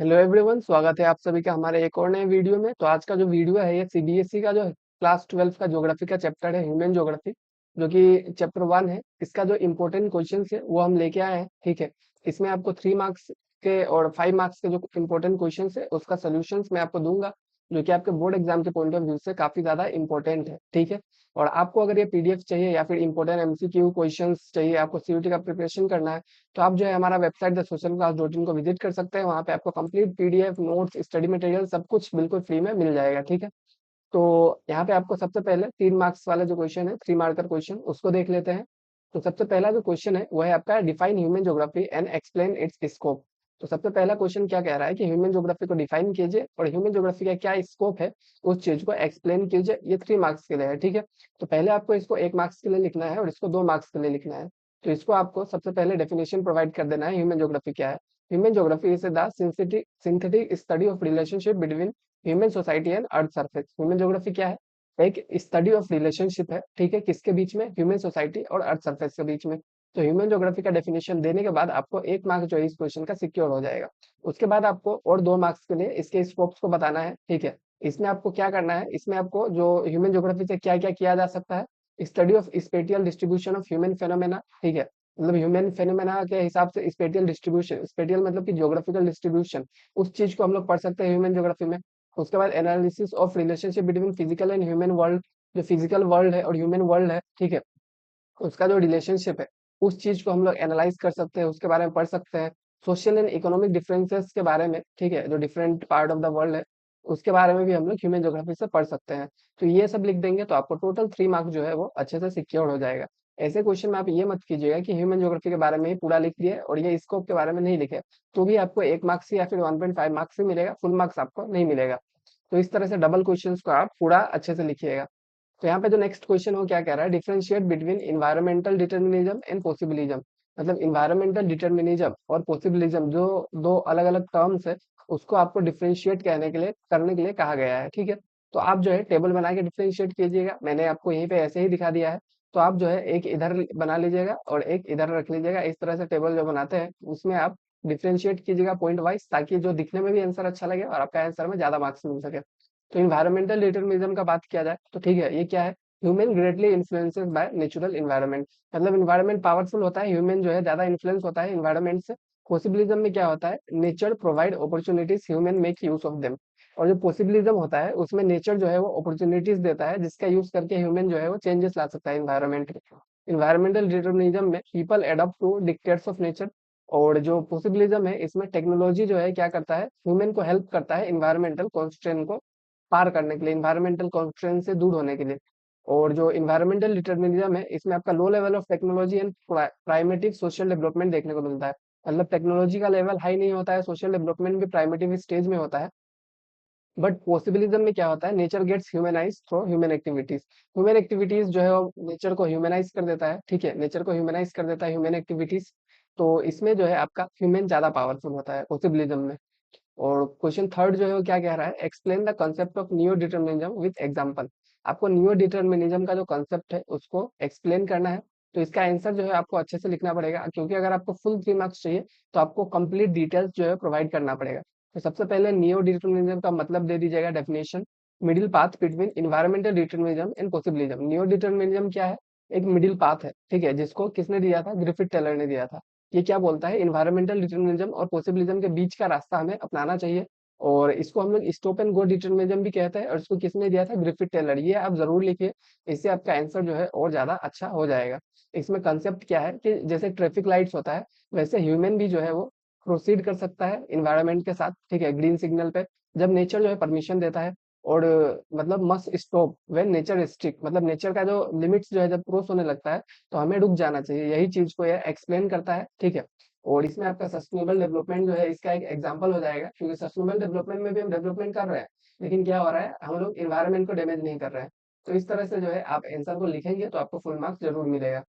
Hello everyone, स्वागत है आप सभी का हमारे एक और नए वीडियो में। तो आज का जो वीडियो है ये सीबीएसई का जो क्लास 12 का ज्योग्राफी का चैप्टर है ह्यूमन ज्योग्राफी, जो कि चैप्टर 1 है। इसका जो इम्पोर्टेंट क्वेश्चन है वो हम लेके आए हैं। ठीक है, इसमें आपको 3 मार्क्स के और 5 मार्क्स के जो इम्पोर्टेंट क्वेश्चन है उसका सोल्यूशन मैं आपको दूंगा, जो कि आपके बोर्ड एग्जाम के पॉइंट ऑफ व्यू से काफी ज्यादा इंपॉर्टेंट है। ठीक है, और आपको अगर ये पीडीएफ चाहिए या फिर इंपॉर्टेंट एमसीक्यू क्वेश्चंस चाहिए, आपको सीयूटी का प्रिपरेशन करना है, तो आप जो है हमारा website the social class dot in को विजिट कर सकते हैं। वहाँ पे आपको complete PDF, notes, study material सब कुछ बिल्कुल फ्री में मिल जाएगा। ठीक है, तो यहाँ पे आपको सबसे पहले 3 मार्क्स वाला जो क्वेश्चन है, 3 मार्कर क्वेश्चन, उसको देख लेते हैं। तो सबसे पहला जो क्वेश्चन है वो है आपका define human geography and explain it's scope. तो सबसे पहला क्वेश्चन क्या कह रहा है कि ह्यूमन ज्योग्राफी को डिफाइन कीजिए और ह्यूमन ज्योग्राफी का क्या स्कोप है उस चीज को एक्सप्लेन कीजिए। ये 3 मार्क्स के लिए है। ठीक है, तो पहले आपको इसको 1 मार्क्स के लिए लिखना है और इसको 2 मार्क्स के लिए लिखना है। तो इसको आपको सबसे पहले डेफिनेशन प्रोवाइड कर देना है। ह्यूमन ज्योग्राफी क्या है? Human geography is the synthetic study of relationship between human society and earth surface. Human geography क्या है? एक स्टडी ऑफ रिलेशनशिप है। ठीक है, किसके बीच में? ह्यूमन सोसाइटी और अर्थ सरफेस के बीच में। तो ह्यूमन ज्योग्राफी का डेफिनेशन देने के बाद आपको 1 मार्क जो है इस क्वेश्चन का सिक्योर हो जाएगा। उसके बाद आपको और 2 मार्क्स के लिए इसके स्कोप्स को बताना है। ठीक है, इसमें आपको क्या करना है, इसमें आपको जो ह्यूमन ज्योग्राफी से क्या क्या किया जा सकता है, study of spatial distribution of human phenomena. ठीक है, मतलब ह्यूमन फेनोमेना के हिसाब से स्पेटियल डिस्ट्रीब्यूशन, स्पेटियल मतलब कि ज्योग्राफिकल डिस्ट्रीब्यूशन, उस चीज को हम लोग पढ़ सकते हैं ह्यूमन ज्योग्राफी में। उसके बाद analysis of relationship between physical and human world, जो फिजिकल वर्ल्ड है और ह्यूमन वर्ल्ड है, ठीक है, उसका जो रिलेशनशिप है उस चीज को हम लोग एनालाइज कर सकते हैं, उसके बारे में पढ़ सकते हैं। सोशल एंड इकोनॉमिक डिफरेंसेस के बारे में, ठीक है, जो different part of the world है उसके बारे में भी हम लोग ह्यूमन ज्योग्राफी से पढ़ सकते हैं। तो ये सब लिख देंगे तो आपको टोटल 3 मार्क्स जो है वो अच्छे से सिक्योर हो जाएगा। ऐसे क्वेश्चन में आप ये मत कीजिएगा कि ह्यूमन ज्योग्राफी के बारे में ही पूरा लिख दिए और ये स्कोप के बारे में नहीं लिखे, तो भी आपको 1 मार्क्स या फिर 1.5 मार्क्स ही मिलेगा, फुल मार्क्स आपको नहीं मिलेगा। तो इस तरह से डबल क्वेश्चन को आप पूरा अच्छे से लिखिएगा। तो यहाँ पे जो नेक्स्ट क्वेश्चन हो क्या कह रहा है, differentiate between environmental determinism and possibilism. मतलब इन्वायरमेंटल डिटर्मिनिज्म और पॉसिबिलिज्म जो दो अलग अलग टर्म्स है, उसको आपको डिफरेंशिएट कहने के लिए करने के लिए कहा गया है। ठीक है, तो आप जो है टेबल बना के डिफरेंशिएट कीजिएगा। मैंने आपको यहीं पे ऐसे ही दिखा दिया है। तो आप जो है एक इधर बना लीजिएगा और एक इधर रख लीजिएगा। इस तरह से टेबल जो बनाते हैं उसमें आप डिफरेंशिएट कीजिएगा पॉइंट वाइज, ताकि जो दिखने में भी आंसर अच्छा लगे और आपका आंसर में ज्यादा मार्क्स मिल सके। तो इन्वायरमेंटल डिटर्मिनिज्म का बात किया जाए तो ठीक है, ये क्या है? Human greatly influences by natural environment. मतलब इन्वायरमेंट पावरफुल होता है, ह्यूमन जो है ज्यादा इन्फ्लुएंस होता है इन्वायरमेंट से। पॉसिबिलिज्म में क्या होता है? Nature provide opportunities, human make use of them. और जो पॉसिबिलिज्म होता है उसमें नेचर जो है वो अपॉर्चुनिटीज देता है, जिसका यूज करके ह्यूमन जो है वो चेंजेस ला सकता है इन्वायरमेंट में। इन्वायरमेंटल डिटर्मिनिज्म में people adopt to dictates of nature. और जो पॉसिबिलिज्म है इसमें टेक्नोलॉजी जो है क्या करता है, ह्यूमन को हेल्प करता है इन्वायरमेंटल कॉन्स्ट्रेंट को पार करने के लिए, इन्वायरमेंटल कॉन्स्ट्रेंट से दूर होने के लिए। और जो इन्वायरमेंटल डिटर्मिनिज्म है इसमें आपका low level of technology and primitive social development देखने को मिलता है। मतलब टेक्नोलॉजी का लेवल हाई नहीं होता है, सोशल डेवलपमेंट भी प्राइमेटिव स्टेज में होता है। बट पॉसिबिलिज्म में क्या होता है? Nature gets humanize through human activities. Human activities जो है वो नेचर को ह्यूमनाइज कर देता है। ठीक है, नेचर को ह्यूमनाइज कर देता है ह्यूमन एक्टिविटीज। तो इसमें जो है आपका ह्यूमन ज्यादा पावरफुल होता है पॉसिबिलिज्म में। और क्वेश्चन थर्ड जो है वो क्या कह रहा है, explain the concept of neo determinism with example. आपको नियो डिटर्मिनिज्म का जो कंसेप्ट है उसको एक्सप्लेन करना है। तो इसका आंसर जो है आपको अच्छे से लिखना पड़ेगा, क्योंकि अगर आपको फुल 3 मार्क्स चाहिए तो आपको कंप्लीट डिटेल्स जो है प्रोवाइड करना पड़ेगा। तो सबसे पहले नियो डिटर्मिनिज्म का मतलब दे दीजिएगा, definition. Middle path between environmental determinism and possibilism. Neo determinism क्या है? एक मिडिल पाथ है, ठीक है, जिसको किसने दिया था? ग्रिफिथ टेलर ने दिया था। ये क्या बोलता है? इन्वायरमेंटल डिटर्मिनिज्म और पॉसिबिलिज्म के बीच का रास्ता हमें अपनाना चाहिए। और इसको हम लोग स्टॉप एंड गो डिटर्मिनिज्म भी कहते हैं, और इसको किसने दिया था? Griffith Taylor. ये आप जरूर लिखिए, इससे आपका आंसर जो है और ज्यादा अच्छा हो जाएगा। इसमें कंसेप्ट क्या है कि जैसे ट्रैफिक लाइट्स होता है, वैसे ह्यूमन भी जो है वो प्रोसीड कर सकता है इन्वायरमेंट के साथ। ठीक है, ग्रीन सिग्नल पे जब नेचर जो है परमिशन देता है। और मतलब must stop when nature strict, मतलब नेचर का जो लिमिट्स जो है जब क्रॉस होने लगता है तो हमें रुक जाना चाहिए। यही चीज को ये एक्सप्लेन करता है। ठीक है, और इसमें आपका सस्टेनेबल डेवलपमेंट जो है इसका एक एग्जांपल हो जाएगा, क्योंकि सस्टेनेबल डेवलपमेंट में भी हम डेवलपमेंट कर रहे हैं, लेकिन क्या हो रहा है, हम लोग इन्वायरमेंट को डैमेज नहीं कर रहे हैं। तो इस तरह से जो है आप आंसर को लिखेंगे तो आपको फुल मार्क्स जरूर मिलेगा।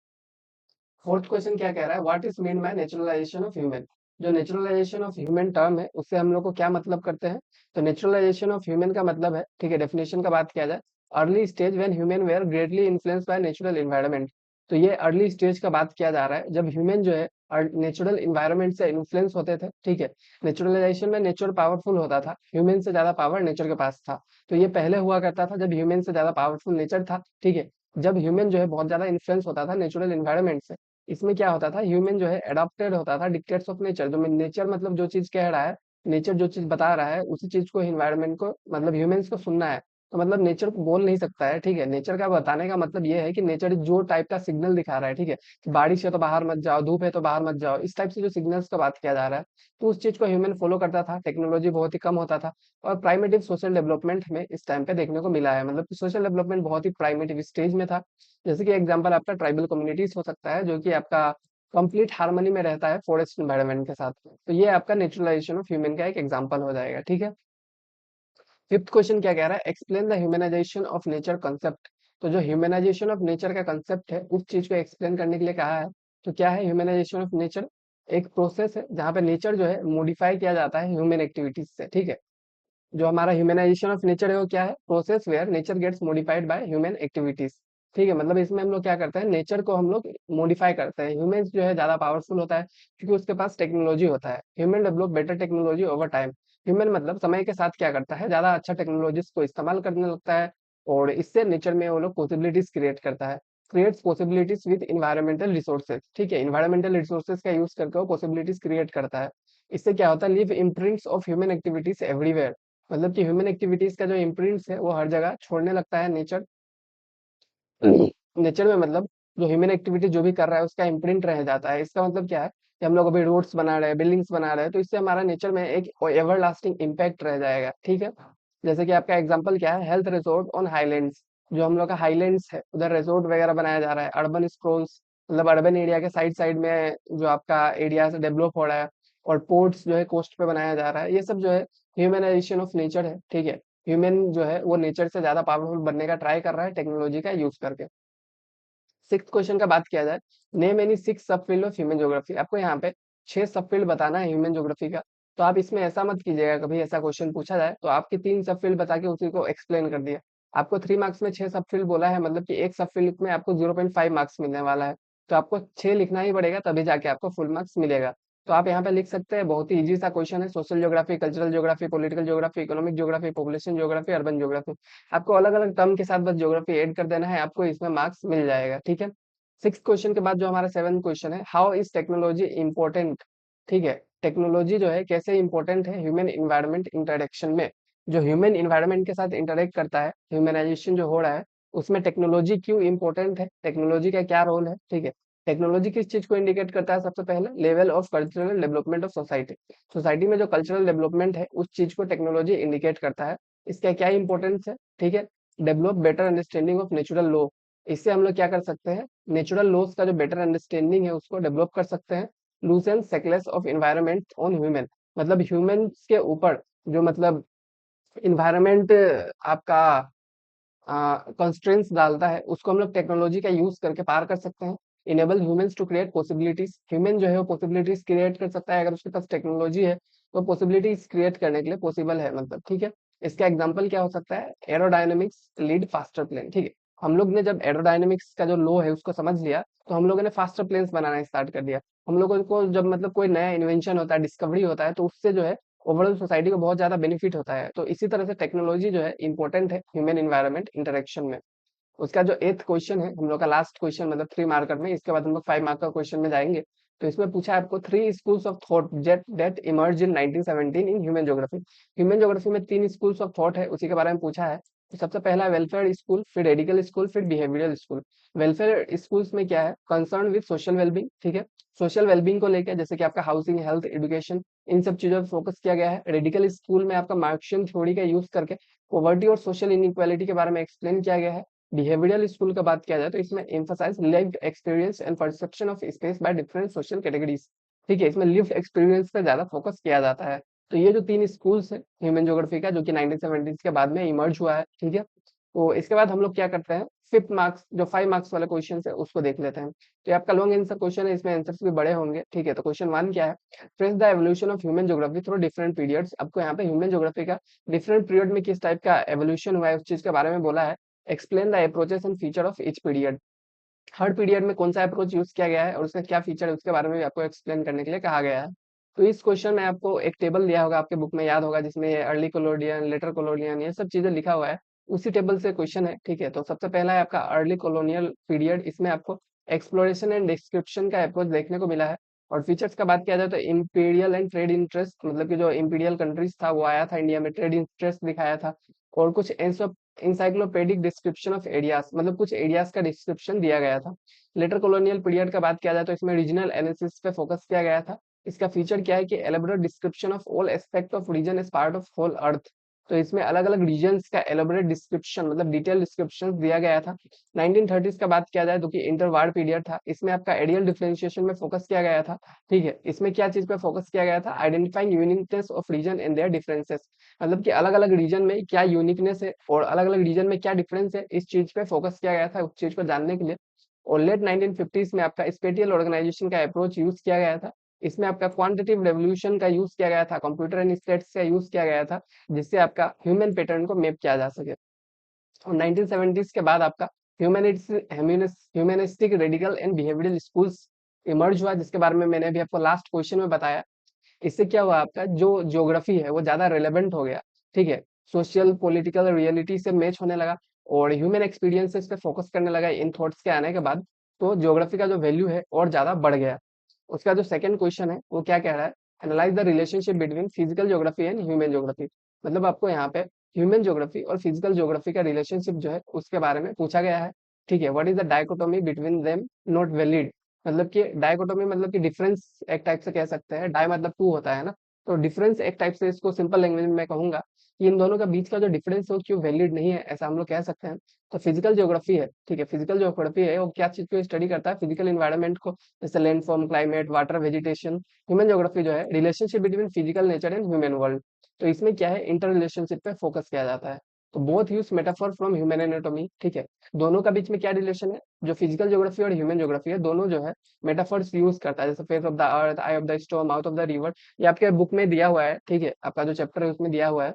फोर्थ क्वेश्चन क्या कह रहा है, what is mean by naturalisation of human. जो नेचुरलाइजेशन ऑफ ह्यूमन टर्म है उससे हम लोग को क्या मतलब करते हैं? तो नेचुरलाइजेशन ऑफ ह्यूमन का मतलब है, ठीक है, डेफिनेशन का बात किया जाए, early stage when human were greatly influenced by natural environment. तो ये अर्ली स्टेज का बात किया जा रहा है, जब ह्यूमन जो है नेचुरल इन्वायरमेंट से इन्फ्लुएंस होते थे, ठीक है। नेचुरलाइजेशन में नेचर पावरफुल होता था, ह्यूमन से ज्यादा पावर नेचर के पास था। तो ये पहले हुआ करता था जब ह्यूमन से ज्यादा पावरफुल नेचर था, ठीक है। जब ह्यूमन जो है बहुत ज्यादा इन्फ्लुएंस होता था नेचुरल इन्वायरमेंट से, इसमें क्या होता था, ह्यूमन जो है अडॉप्टेड होता था डिक्टेट्स ऑफ नेचर। जो नेचर मतलब जो चीज कह रहा है, नेचर जो चीज बता रहा है, उसी चीज को इन्वायरमेंट को मतलब ह्यूमंस को सुनना है। तो मतलब नेचर को बोल नहीं सकता है, ठीक है। नेचर का बताने का मतलब ये है कि नेचर जो टाइप का सिग्नल दिखा रहा है, ठीक है, कि बारिश है तो बाहर मत जाओ, धूप है तो बाहर मत जाओ, इस टाइप से जो सिग्नल्स का बात किया जा रहा है, तो उस चीज को ह्यूमन फॉलो करता था। टेक्नोलॉजी बहुत ही कम होता था। और प्राइमेटिव सोशल डेवलपमेंट हमें इस टाइम पे देखने को मिला है, मतलब कि सोशल डेवलपमेंट बहुत ही प्राइमेटिव स्टेज में था। जैसे कि एग्जांपल आपका ट्राइबल कम्युनिटीज हो सकता है, जो कि आपका कंप्लीट हार्मनी में रहता है फॉरेस्ट एनवायरनमेंट के साथ। तो ये आपका नेचुरलाइजेशन ऑफ ह्यूमन का एक एग्जांपल हो जाएगा, ठीक है। फिफ्थ क्वेश्चन क्या कह रहा है, explain the humanisation of nature concept. तो जो ह्यूमनाइजेशन ऑफ नेचर का कंसेप्ट है, उस चीज को एक्सप्लेन करने के लिए कहा है। तो क्या है ह्यूमनाइजेशन ऑफ नेचर? एक प्रोसेस है जहाँ पे नेचर जो है मॉडिफाई किया जाता है ह्यूमन एक्टिविटीज से, ठीक है। जो हमारा ह्यूमनाइजेशन ऑफ नेचर है वो क्या है, process where nature gets modified by human activities, ठीक है। मतलब इसमें हम लोग क्या करते हैं, नेचर को हम लोग मॉडिफाई करते हैं। ह्यूमन जो है ज्यादा पावरफुल होता है क्योंकि उसके पास टेक्नोलॉजी होता है। Human develop better technology over time. Human मतलब समय के साथ क्या करता है, ज्यादा अच्छा टेक्नोलॉजीज को इस्तेमाल करने लगता है, और इससे नेचर में वो लोग पॉसिबिलिटीज क्रिएट करता है। Creates possibilities with environmental resources, ठीक है। इन्वायरमेंटल रिसोर्सेज का यूज करके वो पॉसिबिलिटीज क्रिएट करता है। इससे क्या होता है, live imprints of human activities everywhere. मतलब कि ह्यूमन एक्टिविटीज का जो इम्प्रिंट्स है वो हर जगह छोड़ने लगता है नेचर। नेचर में मतलब जो ह्यूमन एक्टिविटी जो भी कर रहा है उसका इम्प्रिंट रह जाता है। इसका मतलब क्या है कि हम लोग अभी रोड्स बना रहे हैं, बिल्डिंग्स बना रहे हैं, तो इससे हमारा नेचर में एक एवर लास्टिंग इम्पैक्ट रह जाएगा, ठीक है। जैसे कि आपका एग्जांपल क्या है, हेल्थ रिजॉर्ट ऑन हाईलैंड्स। जो हम लोग का हाईलैंड्स है उधर रिजॉर्ट वगैरह बनाया जा रहा है, अर्बन स्क्रॉल्स मतलब अर्बन एरिया के साइड साइड में जो आपका एरिया से डेवलप हो रहा है, और पोर्ट्स जो है कोस्ट पे बनाया जा रहा है। ये सब जो है ह्यूमनाइजेशन ऑफ नेचर है, ठीक है। ह्यूमन जो है वो नेचर से ज्यादा पावरफुल बनने का ट्राई कर रहा है टेक्नोलॉजी का यूज करके। सिक्स क्वेश्चन का बात किया जाए, नेम एनी सिक्स सब फील्ड ऑफ ह्यूमन ज्योग्राफी। आपको यहाँ पे 6 सब फील्ड बताना है ह्यूमन ज्योग्राफी का। तो आप इसमें ऐसा मत कीजिएगा, कभी ऐसा क्वेश्चन पूछा जाए तो आपके 3 सब फील्ड बता के उसी को एक्सप्लेन कर दिया। आपको 3 मार्क्स में 6 सब फील्ड बोला है, मतलब कि एक सब फील्ड में आपको 0.5 मार्क्स मिलने वाला है। तो आपको 6 लिखना ही पड़ेगा, तभी जाके आपको फुल मार्क्स मिलेगा। तो आप यहाँ पे लिख सकते हैं, बहुत ही इजी सा क्वेश्चन है, social geography, cultural geography, political geography, economic geography, population geography, urban geography. आपको अलग अलग टर्म के साथ बस ज्योग्राफी ऐड कर देना है, आपको इसमें मार्क्स मिल जाएगा, ठीक है। सिक्स क्वेश्चन के बाद जो हमारा 7th क्वेश्चन है, हाउ इज टेक्नोलॉजी इंपॉर्टेंट, ठीक है। टेक्नोलॉजी जो है कैसे इंपॉर्टेंट है ह्यूमन इन्वायरमेंट इंटरेक्शन में। जो ह्यूमन इन्वायरमेंट के साथ इंटरेक्ट करता है, ह्यूमनाइजेशन जो हो रहा है, उसमें टेक्नोलॉजी क्यों इंपॉर्टेंट है, टेक्नोलॉजी का क्या रोल है, ठीक है। टेक्नोलॉजी किस चीज को इंडिकेट करता है, सबसे पहले level of cultural development of society. Society में जो कल्चरल डेवलपमेंट है उस चीज को टेक्नोलॉजी इंडिकेट करता है। इसका क्या इंपॉर्टेंस है, ठीक है। Develop better understanding of natural law. इससे हम लोग क्या कर सकते हैं, नेचुरल लॉज का जो बेटर अंडरस्टैंडिंग है उसको डेवलप कर सकते हैं। लूसेंस सेकलेस ऑफ इन्वायरमेंट ऑन ह्यूमन। मतलब ह्यूमन के ऊपर जो मतलब इन्वायरमेंट आपका कंस्ट्रेंट्स डालता है, उसको हम लोग टेक्नोलॉजी का यूज करके पार कर सकते हैं। Enable humans to create possibilities. Human जो है वो पॉसिबिलिटीज क्रिएट कर सकता है, अगर उसके पास टेक्नोलॉजी है तो पॉसिबिलिटीज क्रिएट करने के लिए पॉसिबल है, मतलब ठीक है। इसका एग्जांपल क्या हो सकता है, एरोडायनेमिक्स लीड फास्टर प्लेन, ठीक है। हम लोग ने जब एरोडायनेमिक्स का जो लॉ है उसको समझ लिया, तो हम लोगों ने फास्टर प्लेन्स बनाना स्टार्ट कर दिया। हम लोगों को जब मतलब कोई नया इन्वेंशन होता है, डिस्कवरी होता है, तो उससे जो है ओवरऑल सोसाइटी को बहुत ज्यादा बेनिफिट होता है। तो इसी तरह से टेक्नोलॉजी जो है इंपॉर्टेंट है ह्यूमन इन्वायरमेंट इंटरेक्शन में। उसका जो 8th क्वेश्चन है हम लोग का लास्ट क्वेश्चन, मतलब 3 मार्कर में, इसके बाद हम लोग 5 मार्क का क्वेश्चन में जाएंगे। तो इसमें पूछा है आपको 3 schools of thought that emerge in 1917 in human geography. Human geography में 3 स्कूल्स ऑफ थॉट है, उसी के बारे में पूछा है। तो सबसे पहला है वेलफेयर स्कूल, फिर रेडिकल स्कूल, फिर बिहेवियरल स्कूल। वेलफेयर स्कूल्स में क्या है, कंसर्न विद सोशल वेलबींग, ठीक है। सोशल वेलबींग को लेकर जैसे कि आपका हाउसिंग, हेल्थ, एजुकेशन, इन सब चीजों पर फोकस किया गया है। रेडिकल स्कूल में आपका मार्क्सियन थ्योरी का यूज करके पॉवर्टी और सोशल इनइक्वालिटी के बारे में एक्सप्लेन किया गया है। बिहेवियरल स्कूल का बात किया जाए तो इसमें emphasize lived experience and perception of space by different social categories, ठीक है। इसमें लिव्ड एक्सपीरियंस पे ज्यादा फोकस किया जाता है। तो ये जो 3 स्कूल्स है ह्यूमन ज्योग्राफी का, जो कि 1970 के बाद में इमर्ज हुआ है, ठीक है। तो इसके बाद हम लोग क्या करते हैं, 5th मार्क्स जो 5 मार्क्स वाला क्वेश्चन है उसको देख लेते हैं। तो ये आपका लॉन्ग आंसर क्वेश्चन है, इसमें आंसर्स भी बड़े होंगे, ठीक है। तो क्वेश्चन 1 क्या है, trace the evolution of human geography through different periods. आपको यहाँ पे ह्यूमन ज्योग्राफी का डिफरेंट पीरियड में किस टाइप का एवोल्यूशन हुआ है उस चीज के बारे में बोला है। Explain the approaches and feature of each period. Her period में कौन सा अप्रोच यूज किया गया है और उसका क्या फीचर है उसके बारे में भी आपको एक्सप्लेन करने के लिए कहा गया है। तो इस क्वेश्चन में आपको एक टेबल दिया होगा, आपके बुक में याद होगा, जिसमें ये अर्ली कॉलोनियल, लेटर कॉलोनियल, ये सब चीजें लिखा हुआ है। उसी टेबल से क्वेश्चन है, ठीक है। तो सबसे पहला है आपका अर्ली कॉलोनियल पीरियड। इसमें आपको एक्सप्लोरेशन एंड डिस्क्रिप्शन का अप्रोच देखने को मिला है। और फीचर्स का बात किया जाए तो इंपीरियल एंड ट्रेड इंटरेस्ट, मतलब कि जो इंपीरियल कंट्रीज था वो आया था इंडिया में, ट्रेड इंटरेस्ट दिखाया था। और कुछ इंसाइक्लोपेडिक डिस्क्रिप्शन ऑफ एरियाज, मतलब कुछ एरियाज का डिस्क्रिप्शन दिया गया था। लेटर कॉलोनियल पीरियड का बात किया जाए तो इसमें रीजनल एनालिसिस पे फोकस किया गया था। इसका फीचर क्या है कि elaborate description of all aspect of region as part of whole earth. तो इसमें अलग अलग रीजन्स का एलेबोरेट डिस्क्रिप्शन, मतलब डिटेल डिस्क्रिप्शन दिया गया था। 1930s का बात किया जाए तो कि इंटरवार पीरियड था। इसमें आपका एरियल डिफरेंशिएशन में फोकस किया गया था, ठीक है। इसमें क्या चीज पे फोकस किया गया था? Identifying uniqueness of region and their differences, मतलब कि अलग अलग रीजन में क्या यूनिकनेस है और अलग अलग रीजन में क्या डिफरेंस है, इस चीज पे फोकस किया गया था, उस चीज को जानने के लिए। और लेट 1950s में आपका स्पेटियल ऑर्गेनाइजेशन का अप्रोच यूज किया गया था। इसमें आपका क्वांटिटेटिव रेवोल्यूशन का यूज किया गया था, कंप्यूटर एंड स्टेट्स का यूज किया गया था, जिससे आपका ह्यूमन पैटर्न को मैप किया जा सके। और 1970s के बाद आपका humanistic radical and behavioural schools emerge हुआ, जिसके बारे में मैंने अभी आपको लास्ट क्वेश्चन में बताया। इससे क्या हुआ, आपका जो ज्योग्राफी है वो ज्यादा रेलेवेंट हो गया, ठीक है। सोशल पॉलिटिकल रियलिटी से मैच होने लगा और ह्यूमन एक्सपीरियंसेस पे फोकस करने लगा इन थॉट्स के आने के बाद। तो ज्योग्राफी का जो वैल्यू है और ज्यादा बढ़ गया। उसका जो सेकंड क्वेश्चन है वो क्या कह रहा है? Analyse the relationship between physical geography and human geography. मतलब आपको यहाँ पे ह्यूमन ज्योग्राफी और फिजिकल ज्योग्राफी का रिलेशनशिप जो है उसके बारे में पूछा गया है, ठीक है। What is the dichotomy between them not valid. मतलब कि डायकोटोमी मतलब कि डिफरेंस एक टाइप से कह सकते हैं, डाई मतलब टू होता है ना। तो डिफरेंस एक टाइप से, इसको सिंपल लैंग्वेज में मैं कहूंगा कि इन दोनों का बीच का जो डिफरेंस है वो क्यों वैलिड नहीं है, ऐसा हम लोग कह सकते हैं। तो फिजिकल ज्योग्राफी है, ठीक है। फिजिकल ज्योग्राफी है वो क्या चीज को स्टडी करता है? फिजिकल इन्वायरमेंट को, जैसे land form, climate, water, vegetation. Human geography जो है relationship between physical nature and human world. तो इसमें क्या है, इंटर रिलेशनशिप पे फोकस किया जाता है। तो both use metaphor from human anatomy, ठीक है। दोनों का बीच में क्या रिलेशन है? जो फिजिकल ज्योग्राफी और ह्यूमन ज्योग्राफी है दोनों जो है मेटाफर्स यूज करता है, जैसे face of the earth, I of the storm, mouth of the river. ये आपके बुक में दिया हुआ है, ठीक है। आपका जो चैप्टर है उसमें दिया हुआ है।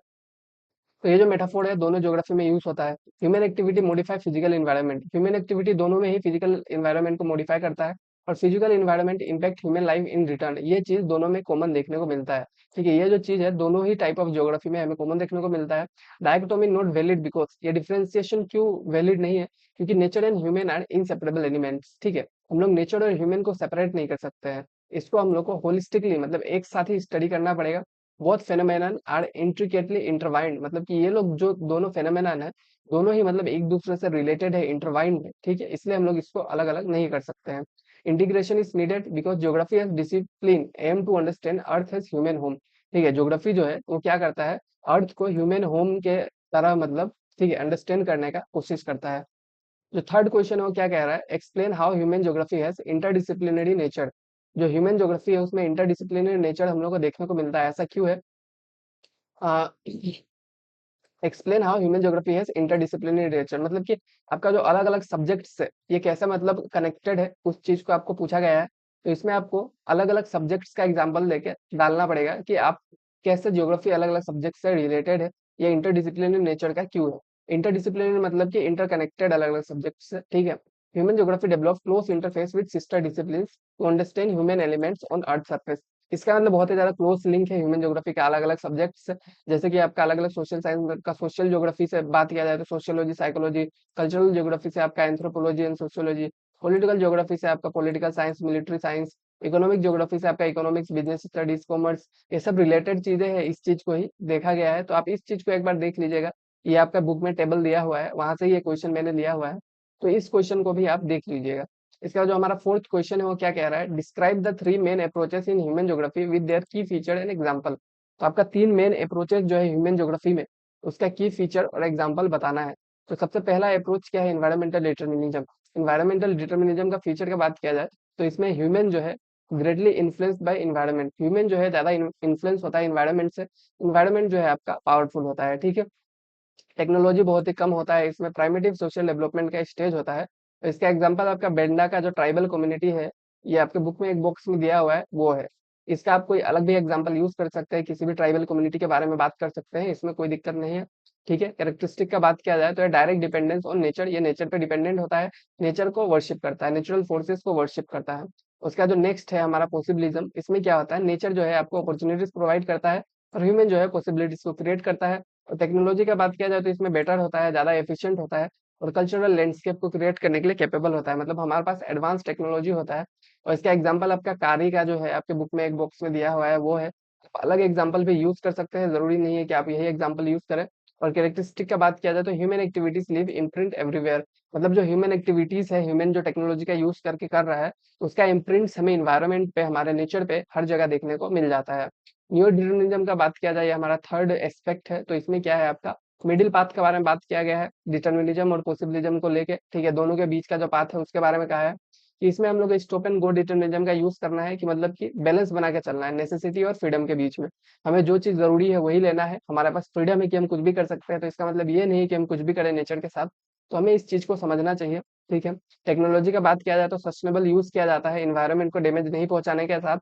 तो ये जो मेटाफोर है दोनों ज्योग्राफी में यूज होता है। Human activity modify physical environment. Human activity दोनों में ही फिजिकल एनवायरनमेंट को मॉडिफाई करता है और physical environment impact human life in return. ये चीज दोनों में कॉमन देखने को मिलता है, ठीक है। ये जो चीज है दोनों ही टाइप ऑफ ज्योग्राफी में हमें कॉमन देखने को मिलता है। डायकोटोमी नॉट वैलिड बिकॉज, ये डिफरेंशिएशन क्यों वैलिड नहीं है? क्योंकि nature and human are inseparable elements, ठीक है। हम लोग नेचर और ह्यूमन को सेपरेट नहीं कर सकते हैं। इसको हम लोग को होलिस्टिकली, मतलब एक साथ ही स्टडी करना पड़ेगा। Both phenomenon are intricately intertwined, मतलब कि ये लोग जो दोनों फेनोमेनन है दोनों ही मतलब एक दूसरे से रिलेटेड है, इंटरवाइंड है, ठीक है। इसलिए हम लोग इसको अलग अलग नहीं कर सकते हैं। Integration is needed because geography as discipline aim to understand earth as human home, ठीक है। ज्योग्राफी जो है वो क्या करता है, अर्थ को ह्यूमन होम के तरह, मतलब ठीक है, अंडरस्टैंड करने का कोशिश करता है। जो थर्ड क्वेश्चन है वो क्या कह रहा है? Explain how human geography has interdisciplinary nature. जो ह्यूमन ज्योग्राफी है उसमें इंटरडिसिप्लिनरी नेचर हम लोग को देखने को मिलता है, ऐसा क्यों है? Explain how human geography has interdisciplinary nature, मतलब कि आपका जो अलग अलग सब्जेक्ट्स है ये कैसे मतलब कनेक्टेड है, उस चीज को आपको पूछा गया है। तो इसमें आपको अलग अलग सब्जेक्ट्स का एग्जांपल देके डालना पड़ेगा कि आप कैसे ज्योग्राफी अलग अलग सब्जेक्ट से रिलेटेड है, ये इंटरडिसिप्लिनरी नेचर का क्यों है। इंटरडिसिप्लिनरी मतलब कि इंटरकनेक्टेड अलग अलग सब्जेक्ट्स से, ठीक है। Human geography develop close interface with sister discipline to understand human elements on earth surface. इसका मतलब बहुत ही ज्यादा क्लोज लिंक है ह्यूमन ज्योग्राफी का अलग अलग सब्जेक्ट्स। जैसे कि आपका अलग अलग सोशल साइंस का, सोशल ज्योग्राफी से बात किया जाए तो सोशियोलॉजी, साइकोलॉजी। कल्चरल ज्योग्राफी से आपका anthropology and sociology. Political geography से आपका political science, military science. Economic geography से आपका इकोनॉमिक्स, बिजनेस स्टडीज, कॉमर्स। ये सब रिलेटेड चीजें हैं, इस चीज को ही देखा गया है। तो आप इस चीज को एक बार देख लीजिएगा। ये आपका बुक में टेबल दिया हुआ है, वहां से ये क्वेश्चन मैंने लिया हुआ है। तो इस क्वेश्चन को भी आप देख लीजिएगा। इसका जो हमारा फोर्थ क्वेश्चन है वो क्या कह रहा है? Describe the three main approaches in human geography with their की फीचर एंड एग्जांपल। तो आपका तीन मेन अप्रोचेस जो है ह्यूमन ज्योग्राफी में, उसका की फीचर और एग्जांपल बताना है। तो सबसे पहला अप्रोच क्या है? Environmental determinism. एनवायरमेंटल डिटर्मिनिज्म का फीचर की बात किया जाए तो इसमें ह्यूमन जो है greatly influenced bye environment. Human जो है ज्यादा इन्फ्लुएंस होता है इन्वायरमेंट से। इन्वायरमेंट जो है आपका पावरफुल होता है, ठीक है। टेक्नोलॉजी बहुत ही कम होता है इसमें, प्राइमेटिव सोशल डेवलपमेंट का स्टेज होता है। तो इसका एग्जांपल आपका बेंडा का जो ट्राइबल कम्युनिटी है, ये आपके बुक में एक बॉक्स में दिया हुआ है, वो है। इसका आप कोई अलग भी एग्जांपल यूज कर सकते हैं, किसी भी ट्राइबल कम्युनिटी के बारे में बात कर सकते हैं, इसमें कोई दिक्कत नहीं है। ठीक है। कैरेक्टरिस्टिक का बात किया जाए तो डायरेक्ट डिपेंडेंस ऑन नेचर, ये नेचर पे डिपेंडेंट होता है, नेचर को वर्शिप करता है, नेचुरल फोर्सेस को वर्शिप करता है। उसका जो नेक्स्ट है हमारा पॉसिबिलिज्म, इसमें क्या होता है, नेचर जो है आपको अपॉर्चुनिटीज प्रोवाइड करता है और ह्यूमन जो है पॉसिबिलिटीज को क्रिएट करता है। और टेक्नोलॉजी का बात किया जाए तो इसमें बेटर होता है, ज्यादा एफिशिएंट होता है और कल्चरल लैंडस्केप को क्रिएट करने के लिए कैपेबल होता है, मतलब हमारे पास एडवांस टेक्नोलॉजी होता है। और इसका एग्जांपल आपका कारी का जो है आपके बुक में एक बॉक्स में दिया हुआ है वो है, आप अलग एग्जांपल भी यूज कर सकते हैं, जरूरी नहीं है कि आप यही एग्जांपल यूज करें। और कैरेक्टरिस्टिक का बात किया जाए तो human activities live imprint everywhere, मतलब जो ह्यूमन एक्टिविटीज है, ह्यूमन जो टेक्नोलॉजी का यूज करके कर रहा है, उसका इम्प्रिंट्स हमें इन्वायरमेंट पे, हमारे नेचर पे हर जगह देखने को मिल जाता है। न्यू डिटर्मिनिज्म का बात किया जाए, ये हमारा थर्ड एस्पेक्ट है, तो इसमें क्या है आपका मिडिल पाथ के बारे में बात किया गया है, डिटर्मिनिज्म और पॉसिबिलिज्म को लेके, ठीक है, दोनों के बीच का जो पाथ है उसके बारे में कहा है कि इसमें हम लोग स्टॉप एंड गो डिटर्मिनिज्म का यूज करना है, कि मतलब कि बैलेंस बना के चलना है नेसेसिटी और फ्रीडम के बीच में। हमें जो चीज जरूरी है वही लेना है, हमारे पास फ्रीडम है कि हम कुछ भी कर सकते हैं, तो इसका मतलब ये नहीं है कि हम कुछ भी करें नेचर के साथ। तो हमें इस चीज को समझना चाहिए। ठीक है। टेक्नोलॉजी का बात किया जाए तो सस्टेनेबल यूज किया जाता है, इन्वायरमेंट को डैमेज नहीं पहुंचाने के साथ,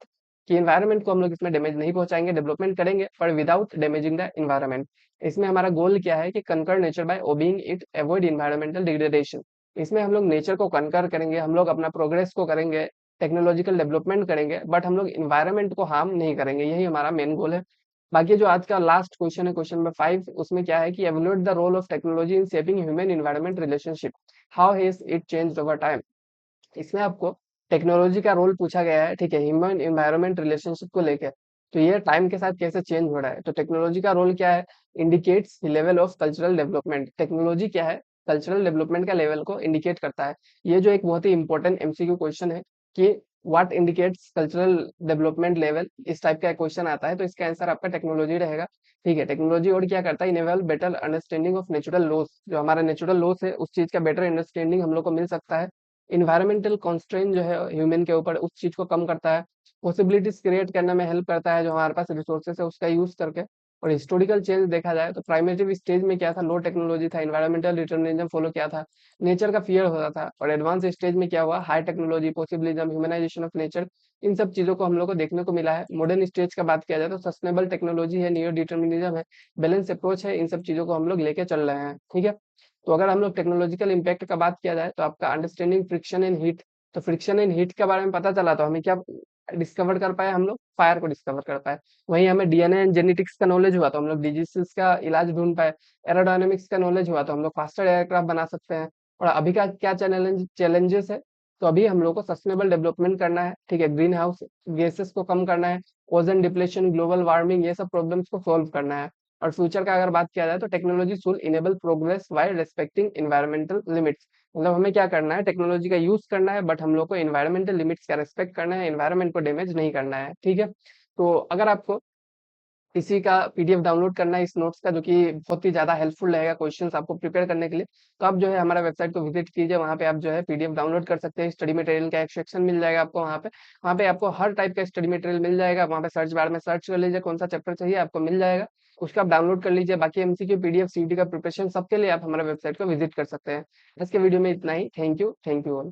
कि इन्वायरमेंट को हम लोग इसमें डैमेज नहीं पहुंचाएंगे, डेवलपमेंट करेंगे पर विदाउट डैमेजिंग द इन्वायरमेंट। इसमें हमारा गोल क्या है कि conquer nature by obeying it, avoid environmental degradation. इसमें हम लोग नेचर को कनकर करेंगे, हम लोग अपना प्रोग्रेस को करेंगे, टेक्नोलॉजिकल डेवलपमेंट करेंगे, बट हम लोग इन्वायरमेंट को हार्म नहीं करेंगे, यही हमारा मेन गोल है। बाकी जो आज का लास्ट क्वेश्चन है, क्वेश्चन नंबर 5, उसमें क्या है कि evaluate the role of technology in shaping human environment relationship, how has it changed over time. इसमें आपको टेक्नोलॉजी का रोल पूछा गया है, ठीक है, ह्यूमन इन्वायरमेंट रिलेशनशिप को लेकर। तो ये टाइम के साथ कैसे चेंज हो रहा है, तो टेक्नोलॉजी का रोल क्या है, indicates level of cultural development. Technology क्या है, कल्चरल डेवलपमेंट का लेवल को इंडिकेट करता है। ये जो एक बहुत ही इंपॉर्टेंट एमसीक्यू क्वेश्चन है कि what indicates cultural development level, इस टाइप का क्वेश्चन आता है, तो इसका आंसर आपका टेक्नोलॉजी रहेगा। ठीक है। टेक्नोलॉजी और क्या करता है, enable better understanding of natural loss, जो हमारा नेचुरल लॉस है उस चीज का बेटर अंडरस्टैंडिंग हम लोग को मिल सकता है। इन्वायरमेंटल कॉन्स्ट्रेंट जो है ह्यूमन के ऊपर, उस चीज को कम करता है। पॉसिबिलिटीज क्रिएट करने में हेल्प करता है, जो हमारे पास रिसोर्सेस है उसका यूज करके। और हिस्टोरिकल चेंज देखा जाए तो प्राइमेटिव स्टेज में क्या था, लो टेक्नोलॉजी था, इन्वायरमेंटल डिटर्मिनिज्म फॉलो किया था, नेचर का फियर होता था। और एडवांस स्टेज में क्या हुआ, high technology, possibilism, humanization of nature, इन सब चीजों को हम लोग को देखने को मिला है। मॉडर्न स्टेज का बात किया जाए तो सस्टेनेबल टेक्नोलॉजी है, नियो डिटर्मिनिज्म है, बैलेंस अप्रोच है, इन सब चीजों को हम लोग लेके चल रहे हैं। ठीक है। तो अगर हम लोग टेक्नोलॉजिकल इम्पैक्ट का बात किया जाए तो आपका अंडरस्टैंडिंग फ्रिक्शन एंड हीट, तो फ्रिक्शन एंड हीट के बारे में पता चला तो हमें क्या डिस्कवर कर पाए, हम लोग फायर को डिस्कवर कर पाए। वहीं हमें डीएनए एंड जेनेटिक्स का नॉलेज हुआ तो हम लोग डिजीजेस का इलाज ढूंढ पाए। एरोडायनेमिक्स का नॉलेज हुआ तो हम लोग फास्टर एयरक्राफ्ट बना सकते हैं। और अभी का क्या चैलेंजेस है, तो अभी हम लोग को सस्टेनेबल डेवलपमेंट करना है, ठीक है, ग्रीन हाउस गैसेस को कम करना है, ओजन डिप्लेशन, ग्लोबल वार्मिंग, ये सब प्रॉब्लम्स को सॉल्व करना है। और फ्यूचर का अगर बात किया जाए तो technology should enable progress while respecting environmental limits, मतलब हमें क्या करना है, टेक्नोलॉजी का यूज करना है, बट हम लोग को इन्वायरमेंटल लिमिट्स का रेस्पेक्ट करना है, इन्वायरमेंट को डैमेज नहीं करना है। ठीक है। तो अगर आपको इसी का पीडीएफ डाउनलोड करना है इस नोट्स का, जो कि बहुत ही ज्यादा हेल्पफुल रहेगा क्वेश्चंस आपको प्रिपेयर करने के लिए, तो आप जो है हमारा वेबसाइट को विजिट कीजिए, वहाँ पे आप जो है पीडीएफ डाउनलोड कर सकते हैं। स्टडी मटेरियल का एक सेक्शन मिल जाएगा आपको वहाँ पे आपको हर टाइप का स्टडी मटेरियल मिल जाएगा। वहाँ पे सर्च बार में सर्च कर लीजिए कौन सा चैप्टर चाहिए, आपको मिल जाएगा, उसका आप डाउनलोड कर लीजिए। बाकी एमसीक्यू पीडीएफ सीटी का प्रिपरेशन सबके लिए आप हमारा वेबसाइट को विजिट कर सकते हैं। आज के वीडियो में इतना ही। Thank you all.